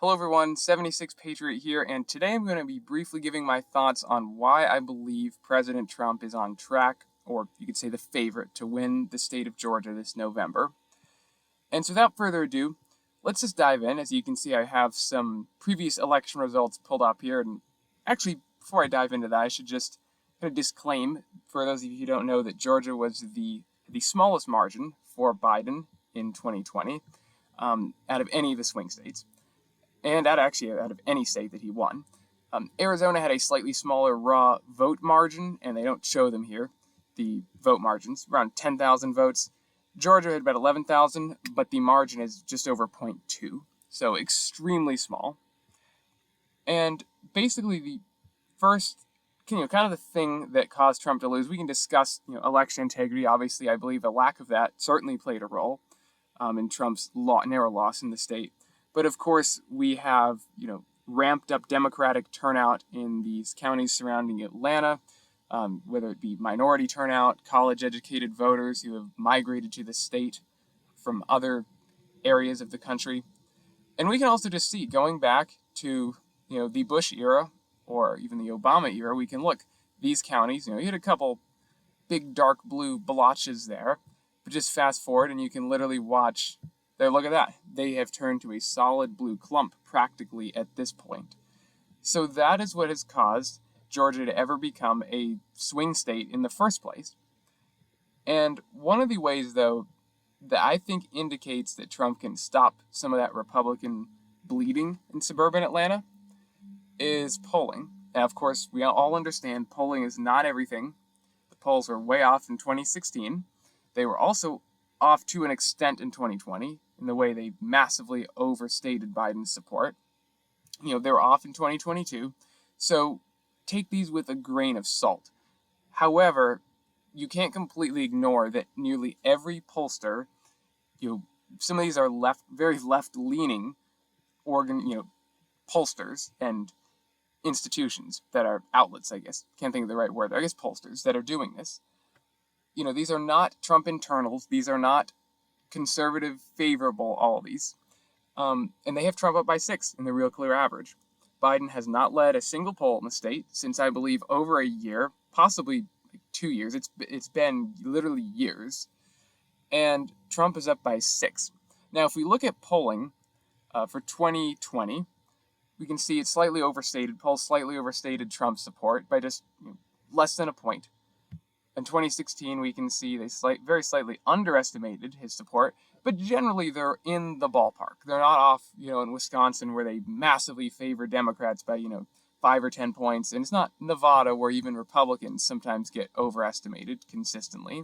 Hello everyone, 76 Patriot here, and today I'm going to be briefly giving my thoughts on why I believe President Trump is on track, or you could say the favorite, to win the state of Georgia this November. And so without further ado, let's just dive in. As you can see, I have some previous election results pulled up here, and actually, before I dive into that, I should just kind of disclaim, for those of you who don't know, that Georgia was the smallest margin for Biden in 2020 out of any of the swing states and out of any state that he won. Arizona had a slightly smaller raw vote margin, and they don't show them here, the vote margins, around 10,000 votes. Georgia had about 11,000, but the margin is just over 0.2, so extremely small. And basically, the first, kind of the thing that caused Trump to lose, we can discuss, election integrity. Obviously, I believe a lack of that certainly played a role in Trump's narrow loss in the state. But of course, we have, ramped up Democratic turnout in these counties surrounding Atlanta, whether it be minority turnout, college-educated voters who have migrated to the state from other areas of the country. And we can also just see, going back to, the Bush era or even the Obama era, we can look, these counties, you had a couple big dark blue blotches there, but just fast forward and you can literally watch there, look at that. They have turned to a solid blue clump practically at this point. So that is what has caused Georgia to ever become a swing state in the first place. And one of the ways, though, that I think indicates that Trump can stop some of that Republican bleeding in suburban Atlanta is polling. Now, of course, we all understand polling is not everything. The polls were way off in 2016. They were also off to an extent in 2020 in the way they massively overstated Biden's support. They were off in 2022. So take these with a grain of salt. However, you can't completely ignore that nearly every pollster, some of these are very left-leaning pollsters and institutions that are outlets, I guess. Can't think of the right word. I guess pollsters that are doing this. These are not Trump internals. These are not conservative favorable, all these. And they have Trump up by 6 in the Real Clear Average. Biden has not led a single poll in the state since, I believe, over a year, possibly 2 years. It's been literally years. And Trump is up by 6. Now, if we look at polling for 2020, we can see it's slightly overstated. Polls slightly overstated Trump's support by just less than a point. In 2016, we can see they very slightly underestimated his support, but generally they're in the ballpark. They're not off, in Wisconsin where they massively favor Democrats by, 5 or 10 points. And it's not Nevada where even Republicans sometimes get overestimated consistently.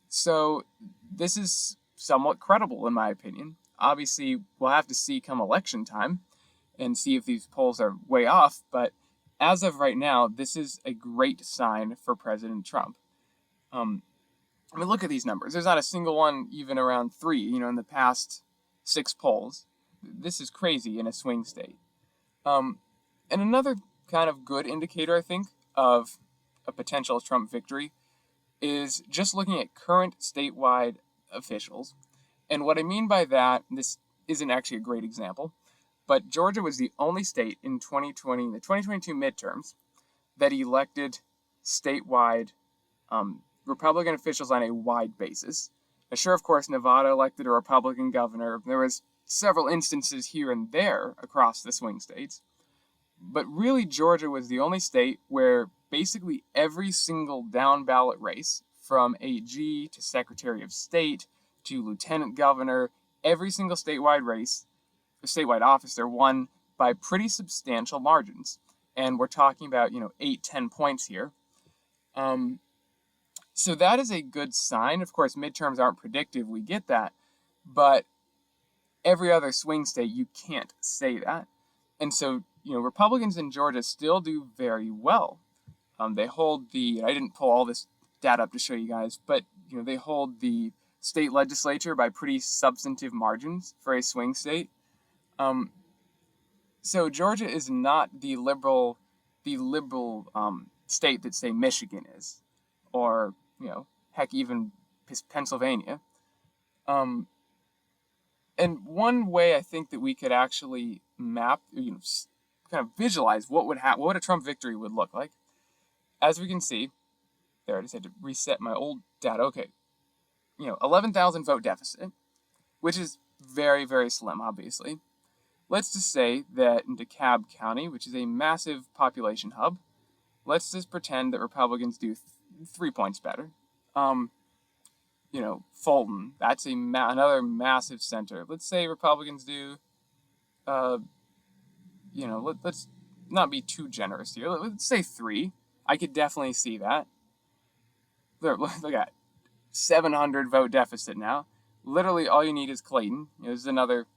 So this is somewhat credible, in my opinion. Obviously, we'll have to see come election time and see if these polls are way off. But as of right now, this is a great sign for President Trump. Look at these numbers. There's not a single one even around 3, in the past 6 polls. This is crazy in a swing state. And another kind of good indicator, I think, of a potential Trump victory is just looking at current statewide officials. And what I mean by that, this isn't actually a great example, but Georgia was the only state in 2020, the 2022 midterms, that elected statewide Republican officials on a wide basis. Now, sure, of course, Nevada elected a Republican governor. There was several instances here and there across the swing states. But really, Georgia was the only state where basically every single down ballot race, from AG to Secretary of State to Lieutenant Governor, every single statewide race, statewide officer won by pretty substantial margins. And we're talking about, 8, 10 points here. So that is a good sign. Of course, midterms aren't predictive. We get that. But every other swing state, you can't say that. And so, Republicans in Georgia still do very well. They hold I didn't pull all this data up to show you guys, but, they hold the state legislature by pretty substantive margins for a swing state. So Georgia is not the liberal state that, say, Michigan is, or, heck, even Pennsylvania. And one way I think that we could actually map, kind of visualize what would happen, what a Trump victory would look like. As we can see, there I just had to reset my old data. Okay, 11,000 vote deficit, which is very, very slim, obviously. Let's just say that in DeKalb County, which is a massive population hub, let's just pretend that Republicans do 3 points better. Fulton, that's another massive center. Let's say Republicans do, let's not be too generous here. Let's say 3. I could definitely see that. Look at 700 vote deficit now. Literally all you need is Clayton. This is another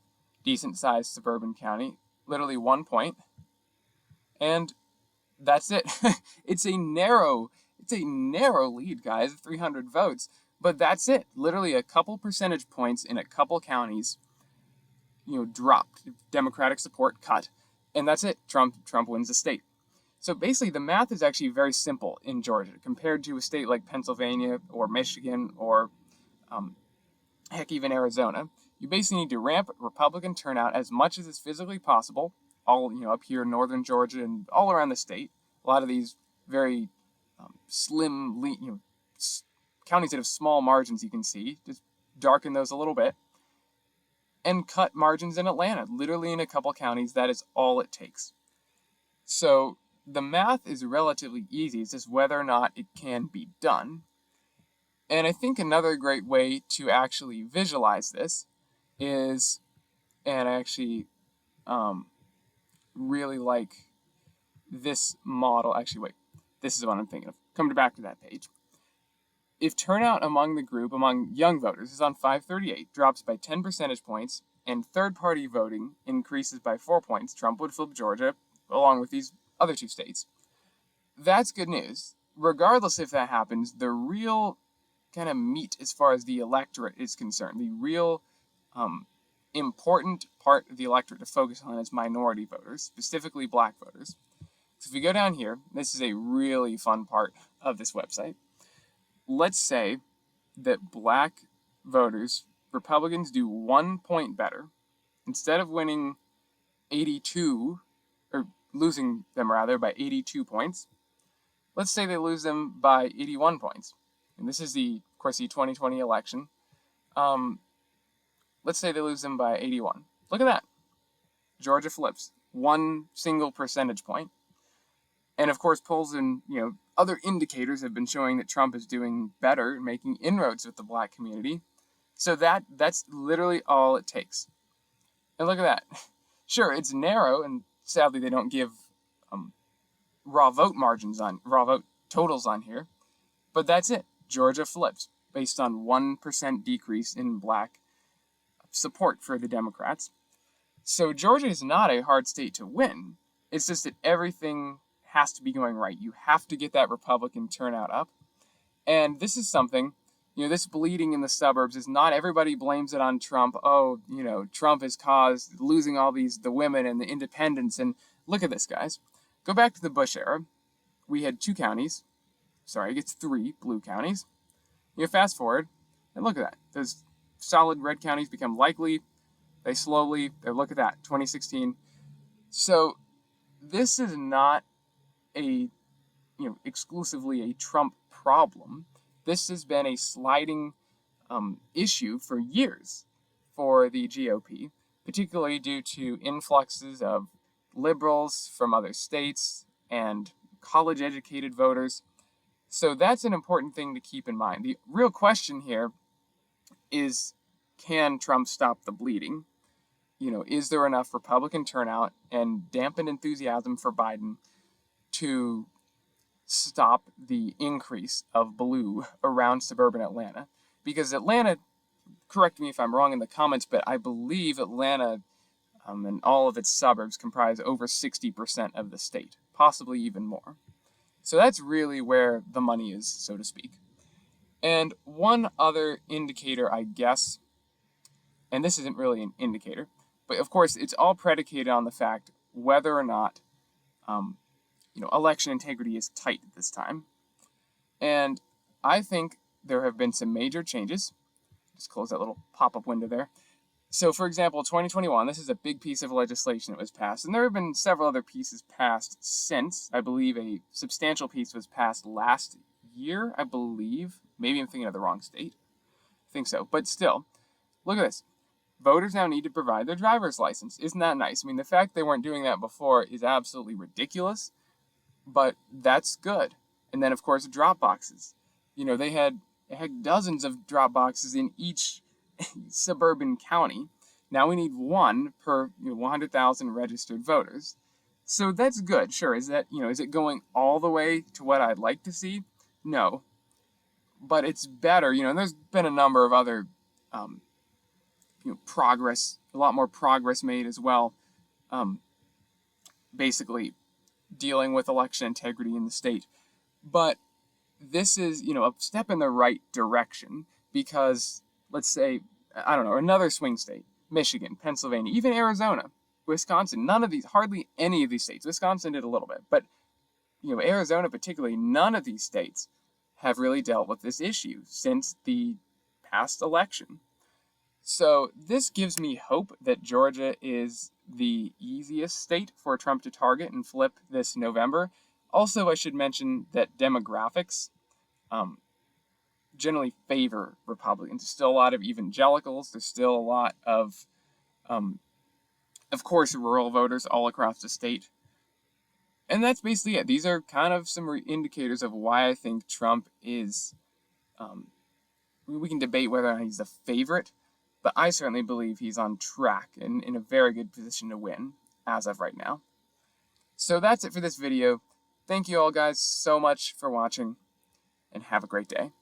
decent sized suburban county. Literally 1 point. And that's it. It's a narrow lead, guys, 300 votes. But that's it. Literally a couple percentage points in a couple counties, dropped. Democratic support cut. And that's it. Trump wins the state. So basically, the math is actually very simple in Georgia compared to a state like Pennsylvania or Michigan or, heck, even Arizona. You basically need to ramp Republican turnout as much as is physically possible, all, up here in northern Georgia and all around the state. A lot of these very slim, counties that have small margins, you can see, just darken those a little bit. And cut margins in Atlanta, literally in a couple counties. That is all it takes. So the math is relatively easy. It's just whether or not it can be done. And I think another great way to actually visualize this is, and I actually really like this model. Actually, wait, this is what I'm thinking of. Come back to that page. If turnout among the group, among young voters, is on 538, drops by 10 percentage points, and third-party voting increases by 4 points, Trump would flip Georgia, along with these other 2 states. That's good news. Regardless if that happens, the real kind of meat as far as the electorate is concerned, the real important part of the electorate to focus on is minority voters, specifically black voters. So if we go down here, this is a really fun part of this website. Let's say that black voters, Republicans do 1 point better. Instead of winning 82, or losing them rather by 82 points, let's say they lose them by 81 points. And this is of course, the 2020 election. Let's say they lose them by 81. Look at that. Georgia flips 1 single percentage point. And of course, polls and other indicators have been showing that Trump is doing better, making inroads with the black community. So that's literally all it takes. And look at that. Sure, it's narrow, and sadly they don't give raw vote totals on here. But that's it. Georgia flips based on 1% decrease in black support for the Democrats. So Georgia is not a hard state to win. It's just that everything has to be going right. You have to get that Republican turnout up. And this is something, this bleeding in the suburbs is not everybody blames it on Trump. Oh, Trump has caused losing all the women and the independents. And look at this, guys. Go back to the Bush era. We had 2 counties. Sorry, it's 3 blue counties. Fast forward, and look at that. Those solid red counties become likely. Look at that, 2016. So this is not exclusively a Trump problem. This has been a sliding issue for years for the GOP, particularly due to influxes of liberals from other states and college-educated voters. So that's an important thing to keep in mind. The real question here is, can Trump stop the bleeding? Is there enough Republican turnout and dampened enthusiasm for Biden to stop the increase of blue around suburban Atlanta? Because Atlanta, correct me if I'm wrong in the comments, but I believe Atlanta and all of its suburbs comprise over 60% of the state, possibly even more. So that's really where the money is, so to speak. And one other indicator, I guess, and this isn't really an indicator, but of course it's all predicated on the fact whether or not election integrity is tight at this time. And I think there have been some major changes. Just close that little pop-up window there. So, for example, 2021, this is a big piece of legislation that was passed, and there have been several other pieces passed since. I believe a substantial piece was passed last year, I believe. Maybe I'm thinking of the wrong state. I think so. But still, look at this. Voters now need to provide their driver's license. Isn't that nice? I mean, the fact they weren't doing that before is absolutely ridiculous, but that's good. And then, of course, drop boxes. They had dozens of drop boxes in each suburban county. Now we need one per 100,000 registered voters. So that's good. Sure, is it going all the way to what I'd like to see? No, but it's better. And there's been a number of other progress, a lot more progress made as well. Basically, dealing with election integrity in the state, but this is a step in the right direction because let's say, I don't know, another swing state, Michigan, Pennsylvania, even Arizona, Wisconsin, hardly any of these states. Wisconsin did a little bit, but Arizona particularly, none of these states have really dealt with this issue since the past election. So this gives me hope that Georgia is the easiest state for Trump to target and flip this November. Also, I should mention that demographics generally favor Republicans. There's still a lot of evangelicals. There's still a lot of course, rural voters all across the state. And that's basically it. These are kind of some indicators of why I think Trump is, we can debate whether or not he's the favorite, but I certainly believe he's on track and in a very good position to win as of right now. So that's it for this video. Thank you all guys so much for watching, and have a great day.